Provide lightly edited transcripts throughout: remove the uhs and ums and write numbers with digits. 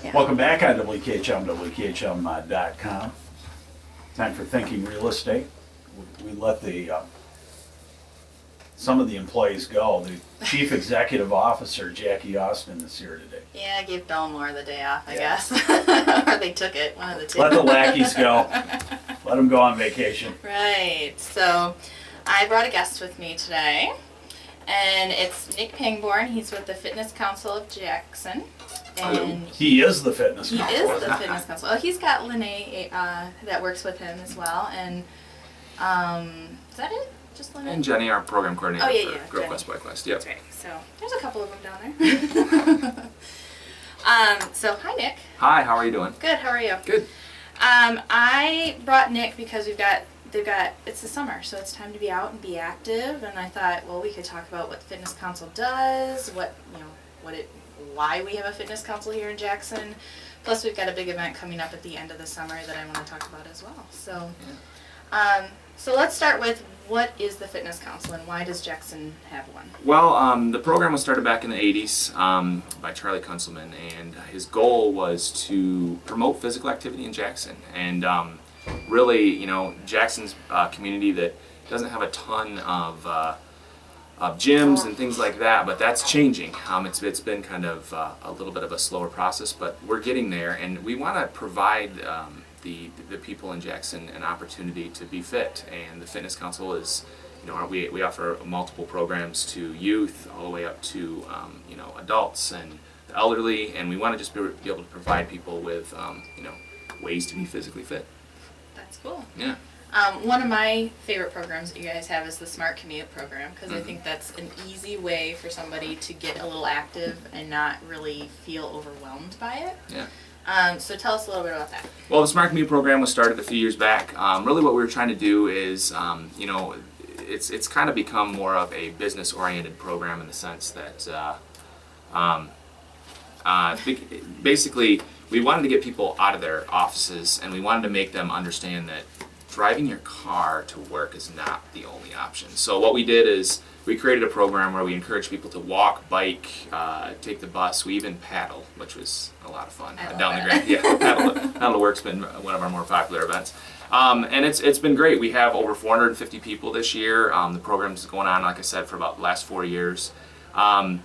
Yeah. Welcome back on WKHM, WKHM.com. Time for Thinking Real Estate. We let some of the employees go. The Chief Executive Officer, Jackie Austin, is here today. Yeah, I gave Belmore the day off, I Yeah. guess. Or they took it, one of the two. Let the lackeys go. Let them go on vacation. Right. So I brought a guest with me today, and it's Nick Pangborn. He's with the Fitness Council of Jackson. And He is the fitness he counselor. is the Fitness Council. Oh, he's got Lene that works with him as well. And is that it? Just Lene? And Jenny, our program coordinator Oh, yeah, for Grow Jenny. Quest Bike Quest. Yep. That's right. So there's a couple of them down there. So hi, Nick. Hi, how are you doing? Good. How are you? Good. I brought Nick because it's the summer, so it's time to be out and be active. And I thought, well, we could talk about what the Fitness Council does, why we have a Fitness Council here in Jackson. Plus, we've got a big event coming up at the end of the summer that I want to talk about as well. So, so let's start with what is the Fitness Council and why does Jackson have one? Well, the program was started back in the 80s by Charlie Kunzelman, and his goal was to promote physical activity in Jackson. And really, Jackson's a community that doesn't have a ton of gyms and things like that, but that's changing. It's been kind of a little bit of a slower process, but we're getting there, and we want to provide the people in Jackson an opportunity to be fit. And the Fitness Council is, we offer multiple programs to youth all the way up to adults and the elderly, and we want to just be able to provide people with ways to be physically fit. That's cool. Yeah. One of my favorite programs that you guys have is the Smart Commute program, because I think that's an easy way for somebody to get a little active and not really feel overwhelmed by it. Yeah. So tell us a little bit about that. Well, the Smart Commute program was started a few years back. Really what we were trying to do is, it's kind of become more of a business-oriented program in the sense that basically we wanted to get people out of their offices, and we wanted to make them understand that driving your car to work is not the only option. So what we did is we created a program where we encourage people to walk, bike, take the bus. We even paddle, which was a lot of fun. I love Down that. the Grand. Yeah, paddle to work's been one of our more popular events. And it's been great. We have over 450 people this year. The program's going on, like I said, for about the last 4 years. And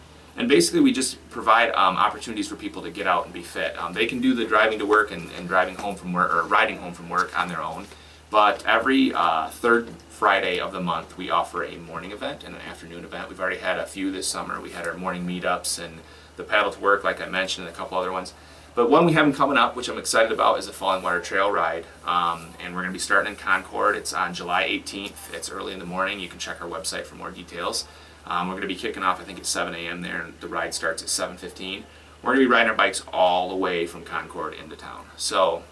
basically we just provide opportunities for people to get out and be fit. They can do the driving to work and driving home from work, or riding home from work on their own. But every third Friday of the month, we offer a morning event and an afternoon event. We've already had a few this summer. We had our morning meetups and the Paddle to Work, like I mentioned, and a couple other ones. But one we have coming up, which I'm excited about, is the Falling Water Trail Ride. And we're going to be starting in Concord. It's on July 18th. It's early in the morning. You can check our website for more details. We're going to be kicking off, I think, at 7 a.m. there, and the ride starts at 7:15. We're going to be riding our bikes all the way from Concord into town. So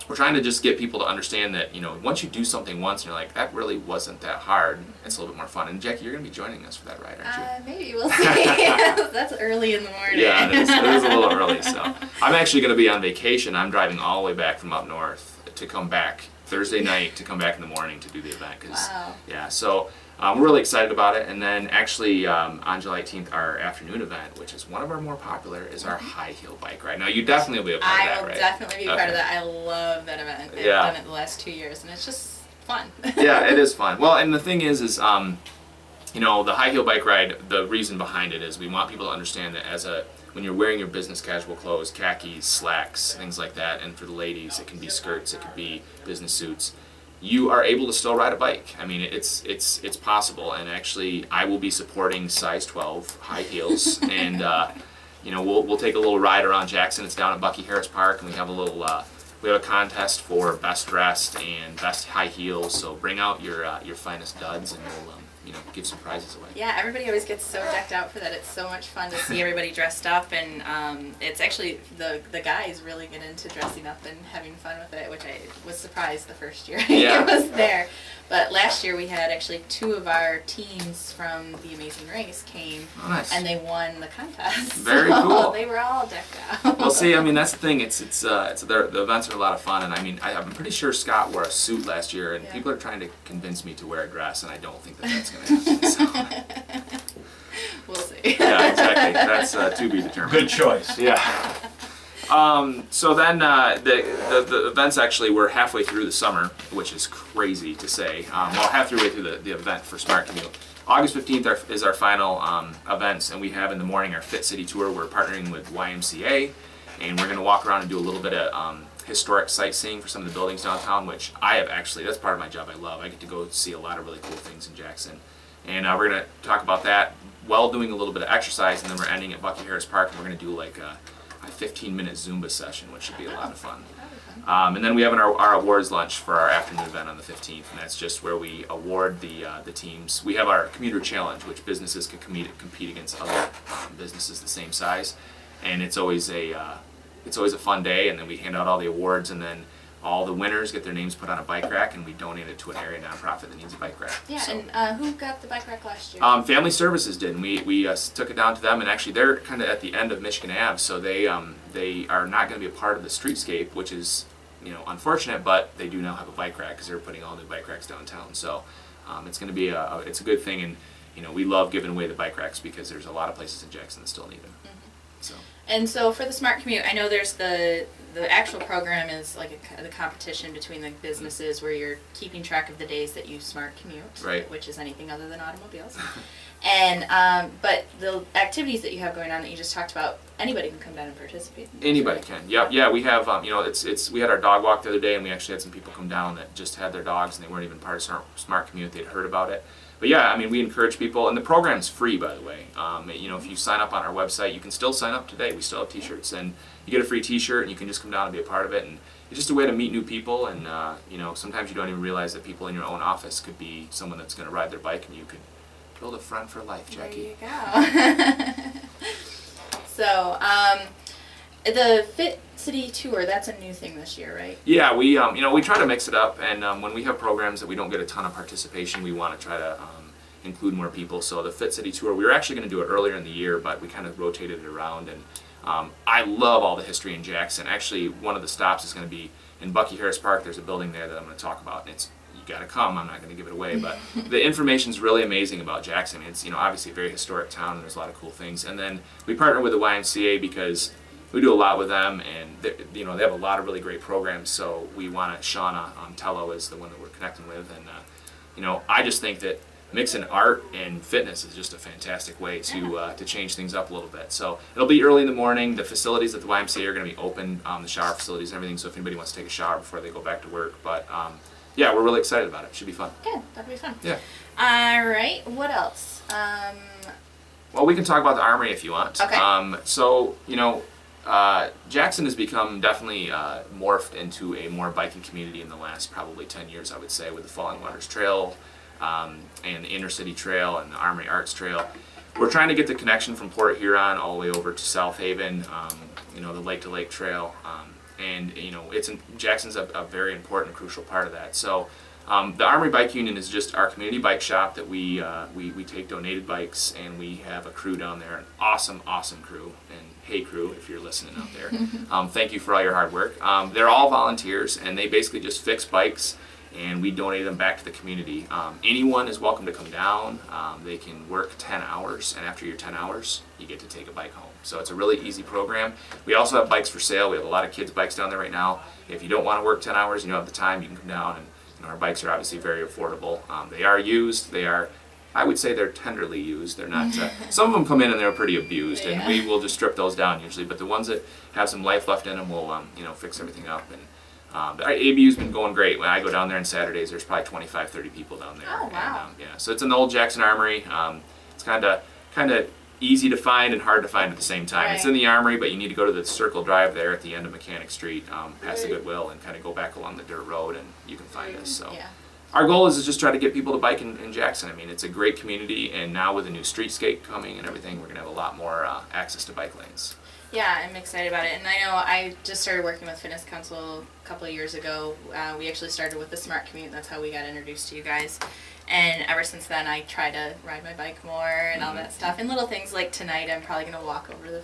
we're trying to just get people to understand that, once you do something once and you're like, that really wasn't that hard, it's a little bit more fun. And Jackie, you're going to be joining us for that ride, aren't you? Maybe we'll see. That's early in the morning. Yeah, it is. It is a little early. So I'm actually going to be on vacation. I'm driving all the way back from up north to come back Thursday night to come back in the morning to do the event. Wow. Yeah, so we're really excited about it. And then actually on July 18th, our afternoon event, which is one of our more popular, is our high heel bike ride. Now you definitely will be a part of that, I will right? definitely be a part of Okay. that. I love that event. I've Yeah. done it the last 2 years, and it's just fun. Yeah, it is fun. Well, and the thing is the high heel bike ride, the reason behind it is we want people to understand that when you're wearing your business casual clothes, khakis, slacks, things like that, and for the ladies, it can be skirts, it could be business suits, you are able to still ride a bike. I mean, it's possible, and actually, I will be supporting size 12 high heels, and we'll take a little ride around Jackson. It's down at Bucky Harris Park, and we have a contest for best dressed and best high heels. So bring out your finest duds, and we'll give some prizes away. Yeah, everybody always gets so decked out for that. It's so much fun to see everybody dressed up, and it's actually the guys really get into dressing up and having fun with it, which I was surprised the first year Yeah. it was there. But last year we had actually 2 of our teams from The Amazing Race came, Oh, nice. and they won the contest. Very So cool. They were all decked out. Well, see, I mean, that's the thing. The events are a lot of fun, and I mean, I'm pretty sure Scott wore a suit last year, and Yeah. people are trying to convince me to wear a dress, and I don't think that's going to happen. So. We'll see. Yeah, exactly. That's to be determined. Good choice. Yeah. So then the events actually were halfway through the summer, which is crazy to say. Well, halfway through the event for Smart Commute. August 15th is our final events, and we have in the morning our Fit City Tour. We're partnering with YMCA, and we're going to walk around and do a little bit of historic sightseeing for some of the buildings downtown, which I have actually, that's part of my job I love. I get to go see a lot of really cool things in Jackson. And we're going to talk about that while doing a little bit of exercise, and then we're ending at Bucky Harris Park, and we're going to do like a 15-minute Zumba session, which should be a lot of fun. And then we have our awards lunch for our afternoon event on the 15th, and that's just where we award the teams. We have our commuter challenge, which businesses can compete against other businesses the same size, and it's always a fun day. And then we hand out all the awards, and then all the winners get their names put on a bike rack, and we donate it to an area nonprofit that needs a bike rack. Yeah, so, and who got the bike rack last year? Family Services did, and we took it down to them, and actually they're kind of at the end of Michigan Ave, so they are not going to be a part of the streetscape, which is unfortunate, but they do now have a bike rack because they're putting all new bike racks downtown. So it's going to be it's a good thing, and we love giving away the bike racks because there's a lot of places in Jackson that still need them. So. And so for the Smart Commute, I know there's the actual program is like the competition between the businesses where you're keeping track of the days that you Smart Commute, right, which is anything other than automobiles. And but the activities that you have going on that you just talked about, anybody can come down and participate. Anybody can. Yep. Yeah, we have we had our dog walk the other day, and we actually had some people come down that just had their dogs and they weren't even part of Smart Commute. They'd heard about it. But yeah, I mean, we encourage people, and the program's free, by the way. If you sign up on our website, you can still sign up today. We still have T-shirts, and you get a free T-shirt, and you can just come down and be a part of it. And it's just a way to meet new people, and sometimes you don't even realize that people in your own office could be someone that's going to ride their bike, and you could build a friend for life, Jackie. There you go. So, the Fit City Tour, that's a new thing this year, right? Yeah, we we try to mix it up, and when we have programs that we don't get a ton of participation, we want to try to include more people. So the Fit City Tour, we were actually going to do it earlier in the year, but we kind of rotated it around, and I love all the history in Jackson. Actually, one of the stops is going to be in Bucky Harris Park. There's a building there that I'm going to talk about, and you got to come. I'm not going to give it away, but the information's really amazing about Jackson. It's obviously a very historic town, and there's a lot of cool things. And then we partner with the YMCA because we do a lot with them, and they have a lot of really great programs. So we want to. Shauna Tello is the one that we're connecting with, and I just think that mixing art and fitness is just a fantastic way to change things up a little bit. So it'll be early in the morning. The facilities at the YMCA are going to be open, the shower facilities and everything. So if anybody wants to take a shower before they go back to work, but yeah, we're really excited about it. Should be fun. Good, that'll be fun. Yeah. All right. What else? Well, we can talk about the Armory if you want. Okay. So Jackson has become definitely morphed into a more biking community in the last probably 10 years, I would say, with the Falling Waters Trail and the Inner City Trail and the Armory Arts Trail. We're trying to get the connection from Port Huron all the way over to South Haven, the Lake to Lake Trail, and Jackson's a very important, crucial part of that. So the Armory Bike Union is just our community bike shop that we take donated bikes, and we have a crew down there, an awesome crew. And hey, crew, if you're listening out there, thank you for all your hard work. They're all volunteers, and they basically just fix bikes, and we donate them back to the community. Anyone is welcome to come down. They can work 10 hours, and after your 10 hours, you get to take a bike home. So it's a really easy program. We also have bikes for sale. We have a lot of kids' bikes down there right now. If you don't want to work 10 hours and you don't have the time, you can come down, and our bikes are obviously very affordable. They are used. I would say they're tenderly used. They're not. Some of them come in and they're pretty abused, and we will just strip those down usually. But the ones that have some life left in them, we'll fix everything up. And the ABU's been going great. When I go down there on Saturdays, there's probably 25, 30 people down there. Oh wow! And, so it's in the old Jackson Armory. It's kind of easy to find and hard to find at the same time. Right. It's in the Armory, but you need to go to the Circle Drive there at the end of Mechanic Street, past the Goodwill, and kind of go back along the dirt road, and you can find us. So. Yeah. Our goal is to just try to get people to bike in Jackson. I mean, it's a great community, and now with the new streetscape coming and everything, we're going to have a lot more access to bike lanes. Yeah, I'm excited about it. And I know I just started working with Fitness Council a couple of years ago. We actually started with the Smart Commute. That's how we got introduced to you guys. And ever since then, I try to ride my bike more and all that stuff. And little things like tonight, I'm probably going to walk over the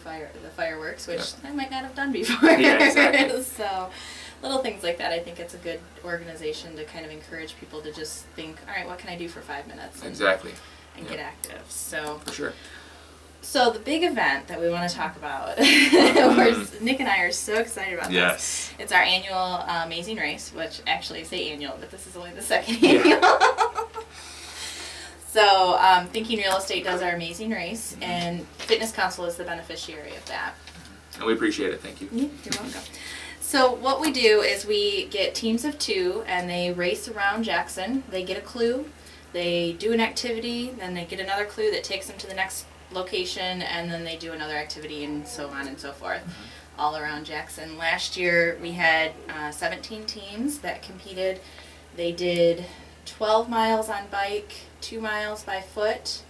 fireworks, which I might not have done before. Yeah, exactly. So little things like that. I think it's a good organization to kind of encourage people to just think, all right, what can I do for 5 minutes? Exactly. And get active. So for sure. So the big event that we want to talk about, Nick and I are so excited about Yes. this. It's our annual Amazing Race, which actually I say annual, but this is only the second Yeah. annual. So Thinking Real Estate does our Amazing Race, and Fitness Council is the beneficiary of that. And we appreciate it. Thank you. Yeah, you're welcome. So what we do is we get teams of 2, and they race around Jackson. They get a clue, they do an activity, then they get another clue that takes them to the next location, and then they do another activity, and so on and so forth, all around Jackson. Last year we had 17 teams that competed. They did 12 miles on bike, 2 miles by foot,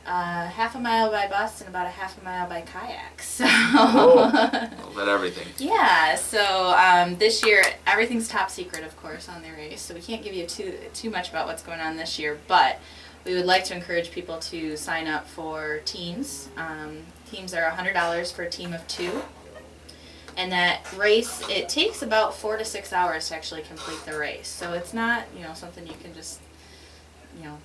half a mile by bus, and about a half a mile by kayak. So A little bit everything. yeah, so this year everything's top secret, of course, on the race, so we can't give you too much about what's going on this year, but we would like to encourage people to sign up for teams. Teams are $100 for a team of 2. And that race, it takes about 4 to 6 hours to actually complete the race. So it's not, something you can just,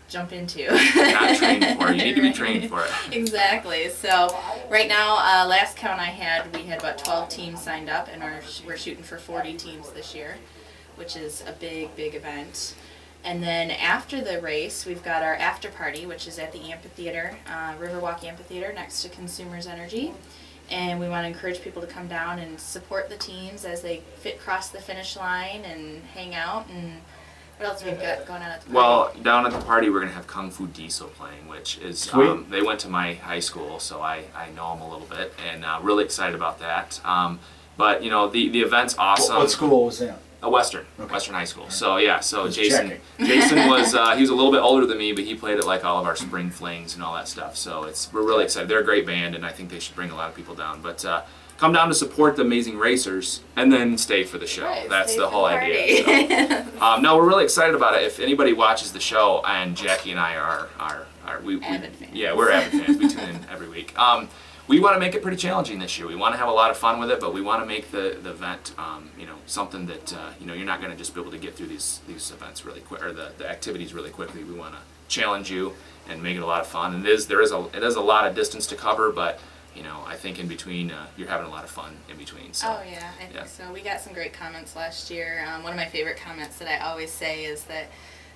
jump into. Not trained for it. You need to be trained for it. Exactly. So right now, last count I had, we had about 12 teams signed up, and we're shooting for 40 teams this year, which is a big, big event. And then after the race, we've got our after party, which is at the amphitheater, Riverwalk Amphitheater, next to Consumers Energy. And we want to encourage people to come down and support the teams as they cross the finish line and hang out. And what else we've got going on at the party? Well, down at the party, we're going to have Kung Fu Diesel playing, which is, Sweet. they went to my high school, so I know them a little bit, and really excited about that. But, the event's awesome. What school was that? A Western High School. So yeah, Just Jason was he was a little bit older than me, but he played at like all of our spring flings and all that stuff. So we're really excited. They're a great band, and I think they should bring a lot of people down. But come down to support the Amazing Racers, and then stay for the show. Right, That's stay the for whole the idea. So, no, we're really excited about it. If anybody watches the show, and Jackie and I are Avid fans. Yeah, we're avid fans. We tune in every week. We want to make it pretty challenging this year. We want to have a lot of fun with it, but we want to make the event, something that you're not going to just be able to get through these events really quick, or the activities really quickly. We want to challenge you and make it a lot of fun. And it is a lot of distance to cover, but I think in between you're having a lot of fun in between. So. Oh yeah, I think so. We got some great comments last year. One of my favorite comments that I always say is that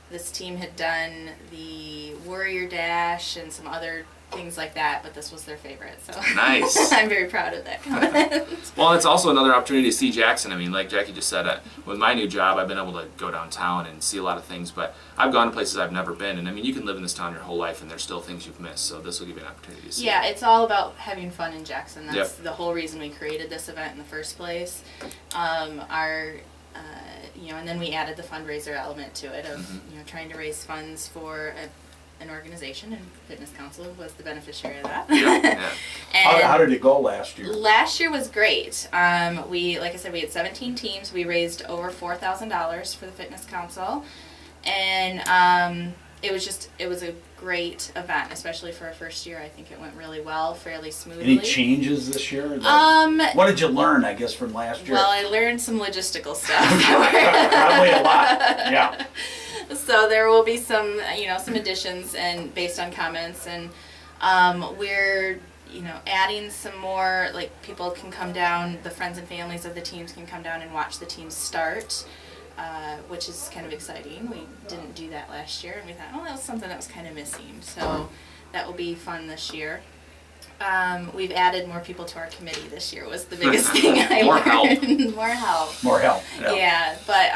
this team had done the Warrior Dash and some other things like that, but this was their favorite. So Nice. I'm very proud of that comment. Well, it's also another opportunity to see Jackson. I mean, like Jackie just said, with my new job, I've been able to go downtown and see a lot of things, but I've gone to places I've never been, and I mean, you can live in this town your whole life, and there's still things you've missed, so this will give you an opportunity to see. Yeah, it's all about having fun in Jackson. That's Yep. the whole reason we created this event in the first place. And then we added the fundraiser element to it of trying to raise funds for an organization, and Fitness Council was the beneficiary of that. Yeah. And How did it go last year? last year was great. Like I said, we had 17 teams. We raised over $4,000 for the Fitness Council, and it was a great event, especially for our first year. I think it went really well, fairly smoothly. Any changes this year? What did you learn, I guess, from last year? Well, I learned some logistical stuff. Probably a lot. Yeah. So there will be some additions and based on comments, and we're adding some more, like people can come down, the friends and families of the teams can come down and watch the teams start, which is kind of exciting. We didn't do that last year, and we thought, that was something that was kind of missing. So that will be fun this year. We've added more people to our committee this year was the biggest thing I More learned. More help. More help. Yeah, but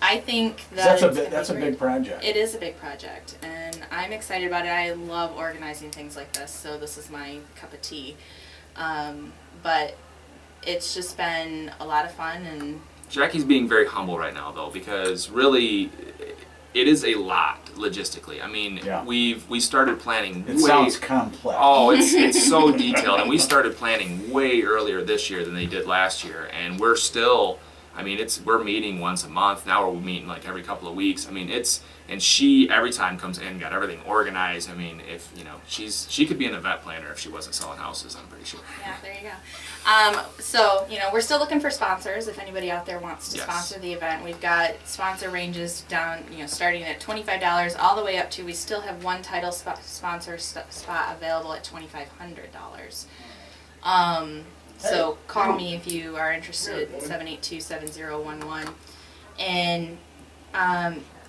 I think That's that a big project. It is a big project, and I'm excited about it. I love organizing things like this, so this is my cup of tea. But it's just been a lot of fun, and Jackie's being very humble right now, though, because really, it is a lot logistically. I mean, Yeah. we started planning. It sounds complex. Oh, it's so detailed, and we started planning way earlier this year than they did last year, and we're still. I mean, we're meeting once a month. Now we're meeting like every couple of weeks. I mean, and she every time comes in, got everything organized. I mean, if she could be an event planner if she wasn't selling houses, I'm pretty sure. Yeah, there you go. So, we're still looking for sponsors. If anybody out there wants to Yes. sponsor the event, we've got sponsor ranges down, starting at $25 all the way up to, we still have one title sponsor spot available at $2,500. So call me if you are interested, 782-7011. And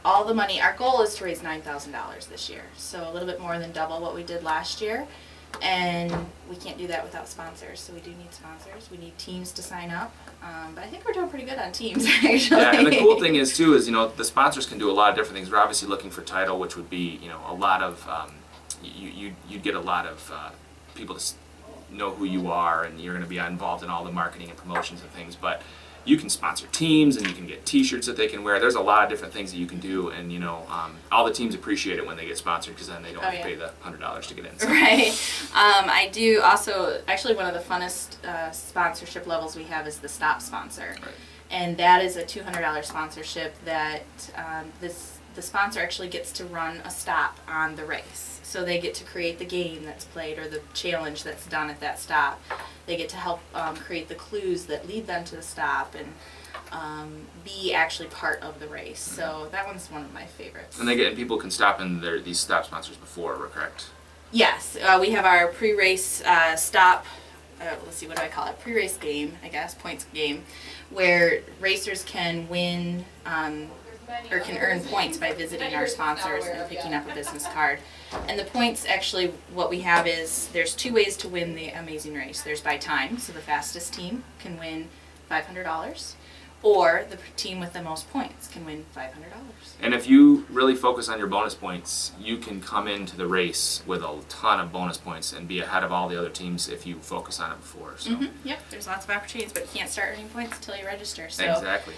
all the money, our goal is to raise $9,000 this year. So a little bit more than double what we did last year. And we can't do that without sponsors, so we do need sponsors. We need teams to sign up, but I think we're doing pretty good on teams, actually. Yeah, and the cool thing is too is the sponsors can do a lot of different things. We're obviously looking for title, which would be a lot of you'd get a lot of people to know who you are, and you're going to be involved in all the marketing and promotions and things. But you can sponsor teams, and you can get T-shirts that they can wear. There's a lot of different things that you can do, and all the teams appreciate it when they get sponsored because then they don't have to pay the $100 to get in. So. Right. I do also, actually one of the funnest sponsorship levels we have is the Stop sponsor. Right. And that is a $200 sponsorship that the sponsor actually gets to run a stop on the race. So they get to create the game that's played or the challenge that's done at that stop. They get to help create the clues that lead them to the stop and be actually part of the race. So that one's one of my favorites. And people can stop in these stop sponsors before, correct? Yes, we have our pre-race stop. Let's see, what do I call it? Pre-race game, I guess, points game, where racers can win or can earn points by visiting our sponsors and picking up a business card. And the points, actually, what we have is there's two ways to win the Amazing Race. There's by time, so the fastest team can win $500, or the team with the most points can win $500. And if you really focus on your bonus points, you can come into the race with a ton of bonus points and be ahead of all the other teams if you focus on it before. So. Yep, there's lots of opportunities, but you can't start earning points until you register. So, Exactly.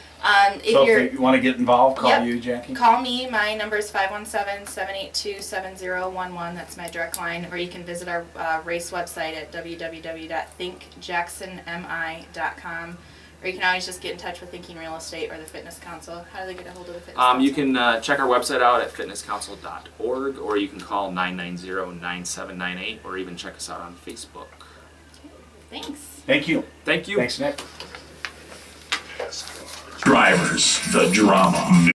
If you want to get involved, call Yep. you, Jackie. Call me. My number is 517-782-7011. That's my direct line. Or you can visit our race website at www.thinkjacksonmi.com. Or you can always just get in touch with Thinking Real Estate or the Fitness Council. How do they get a hold of the Fitness Council? You can check our website out at fitnesscouncil.org, or you can call 990-9798, or even check us out on Facebook. Thanks. Thank you. Thank you. Thanks, Nick. Drivers, the drama.